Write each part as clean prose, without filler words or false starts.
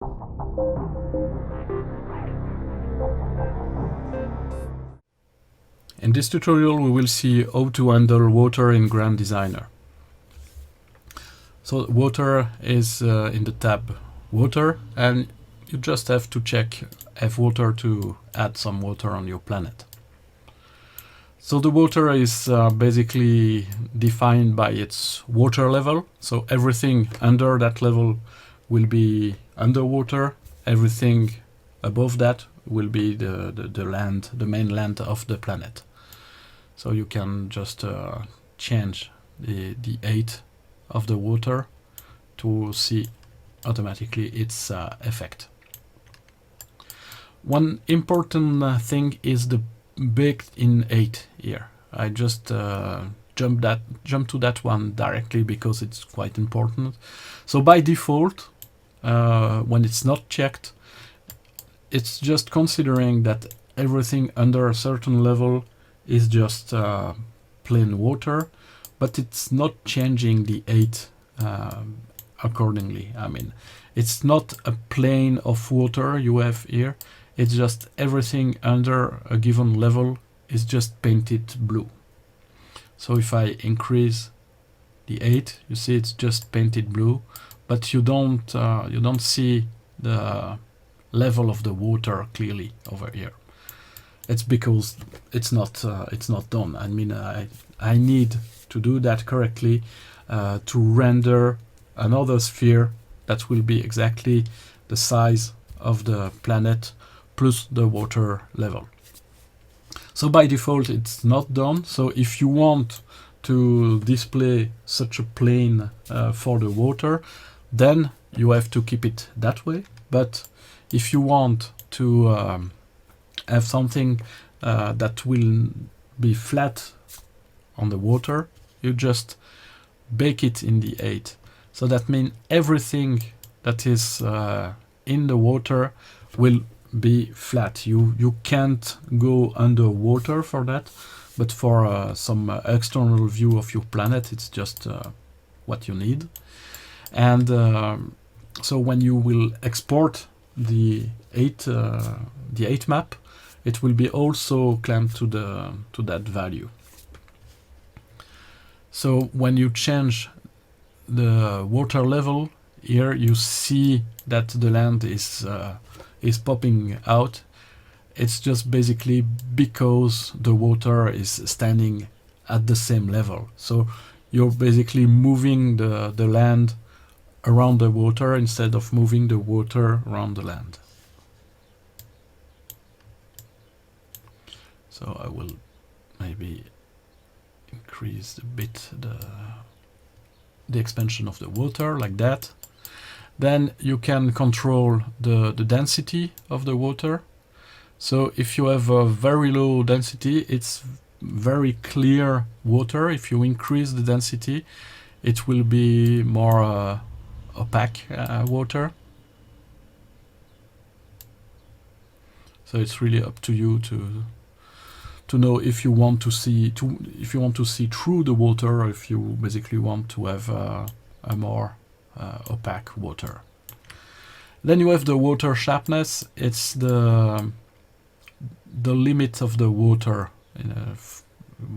In this tutorial we will see how to handle water in Grand Designer. So water is in the tab water, and you just have to check have water to add some water on your planet. So the water is basically defined by its water level. So everything under that level will be underwater. Everything above that will be the land, the main land of the planet. So you can just change the height of the water to see automatically its effect. One important thing is the baked in height here. I just jump to that one directly because it's quite important. So by default, when it's not checked, it's just considering that everything under a certain level is just plain water, but it's not changing the height accordingly. I mean, it's not a plane of water you have here. It's just everything under a given level is just painted blue. So if I increase the height, you see it's just painted blue, but you don't see the level of the water clearly over here. It's because it's not done. I mean, I need to do that correctly to render another sphere that will be exactly the size of the planet plus the water level. So by default it's not done. So if you want to display such a plane for the water, then you have to keep it that way. But if you want to have something that will be flat on the water, you just bake it in the height. So that means everything that is in the water will be flat. You can't go underwater for that, but for some external view of your planet, it's just what you need. And so when you will export the height map, it will be also clamped to that value. So when you change the water level here, you see that the land is popping out. It's just basically because the water is standing at the same level. So you're basically moving the land around the water instead of moving the water around the land. So I will maybe increase a bit the expansion of the water like that. Then you can control the density of the water. So if you have a very low density, it's very clear water. If you increase the density, it will be more opaque water. So it's really up to you to know if you want to see through the water, or if you basically want to have a more opaque water. Then you have the water sharpness. It's the limit of the water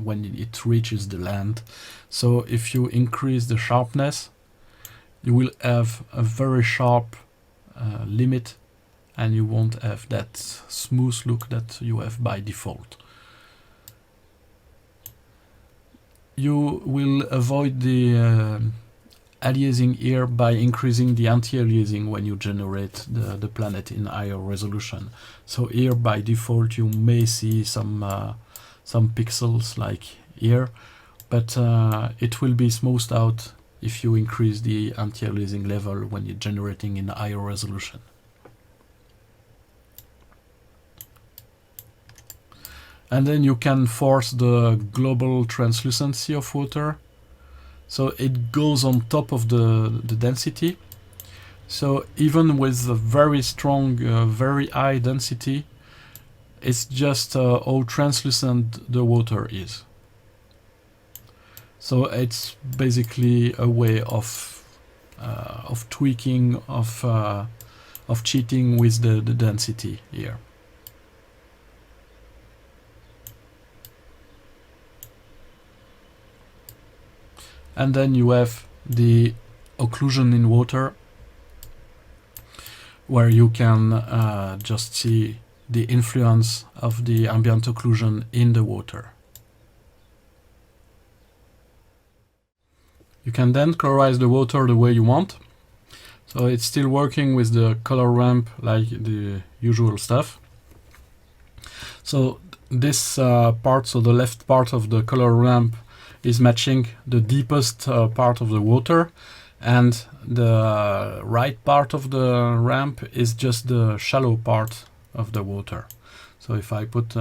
when it reaches the land. So if you increase the sharpness, you will have a very sharp limit, and you won't have that smooth look that you have by default. You will avoid the aliasing here by increasing the anti-aliasing when you generate the planet in higher resolution. So here by default you may see some pixels like here, but it will be smoothed out if you increase the anti-aliasing level when you're generating in higher resolution. And then you can force the global translucency of water. So it goes on top of the density. So even with a very strong, very high density, it's just how translucent the water is. So it's basically a way of tweaking, of of cheating with the density here. And then you have the occlusion in water, where you can just see the influence of the ambient occlusion in the water. You can then colorize the water the way you want. So it's still working with the color ramp like the usual stuff. So this part, so the left part of the color ramp, is matching the deepest part of the water, and the right part of the ramp is just the shallow part of the water. So if I put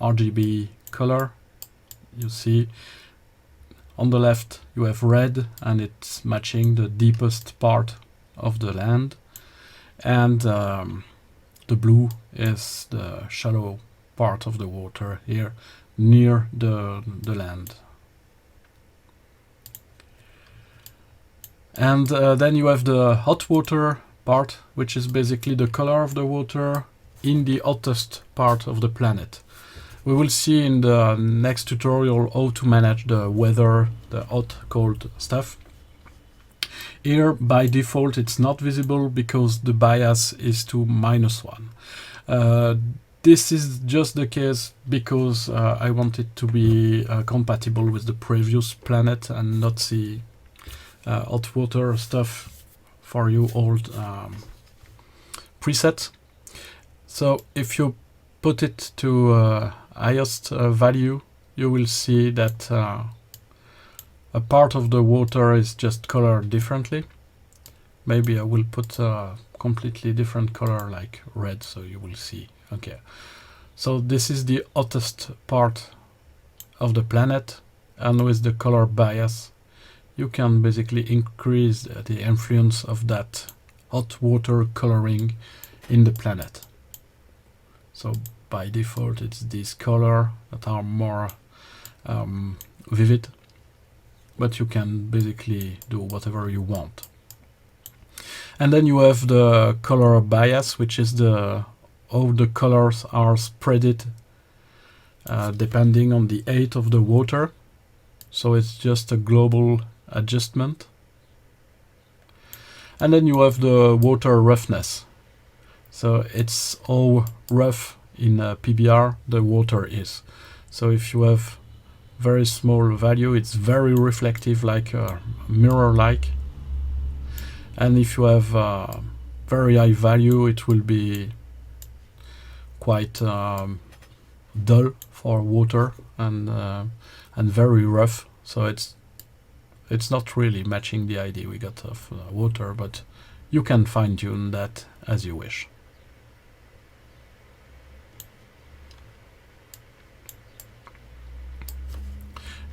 RGB color, you see on the left you have red, and it's matching the deepest part of the land, and the blue is the shallow part of the water here near the land. And then you have the hot water part, which is basically the color of the water in the hottest part of the planet. We will see in the next tutorial how to manage the weather, the hot, cold stuff. Here, by default, it's not visible because the bias is to -1. This is just the case because I want it to be compatible with the previous planet and not see hot water stuff for you old presets. So if you put it to highest value, you will see that a part of the water is just colored differently. Maybe I will put a completely different color like red, so you will see. Okay, so this is the hottest part of the planet, and with the color bias you can basically increase the influence of that hot water coloring in the planet. So by default it's these colors that are more vivid, but you can basically do whatever you want. And then you have the color bias, which is how the colors are spreaded depending on the height of the water. So it's just a global adjustment. And then you have the water roughness. So it's how rough in PBR the water is. So if you have very small value, it's very reflective, like mirror-like. And if you have very high value, it will be quite dull for water and very rough. So it's not really matching the idea we got of water, but you can fine-tune that as you wish.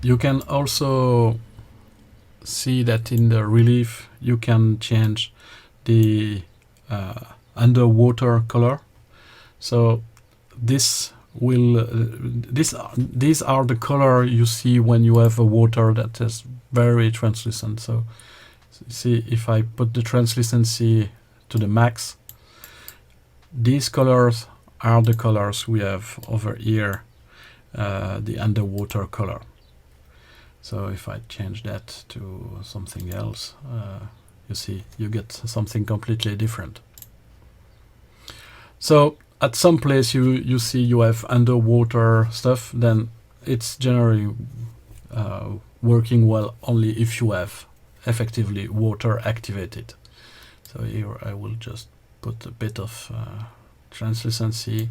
You can also see that in the relief you can change the underwater color. So these are the color you see when you have a water that is very translucent. So see, if I put the translucency to the max, these colors are the colors we have over here, the underwater color. So if I change that to something else, you see, you get something completely different. So at some place you see you have underwater stuff, then it's generally working well only if you have effectively water activated. So here I will just put a bit of translucency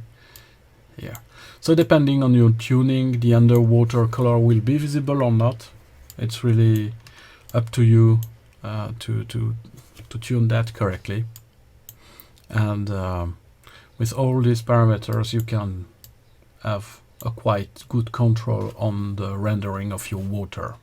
here. So depending on your tuning, the underwater color will be visible or not. It's really up to you to tune that correctly. And with all these parameters you can have a quite good control on the rendering of your water.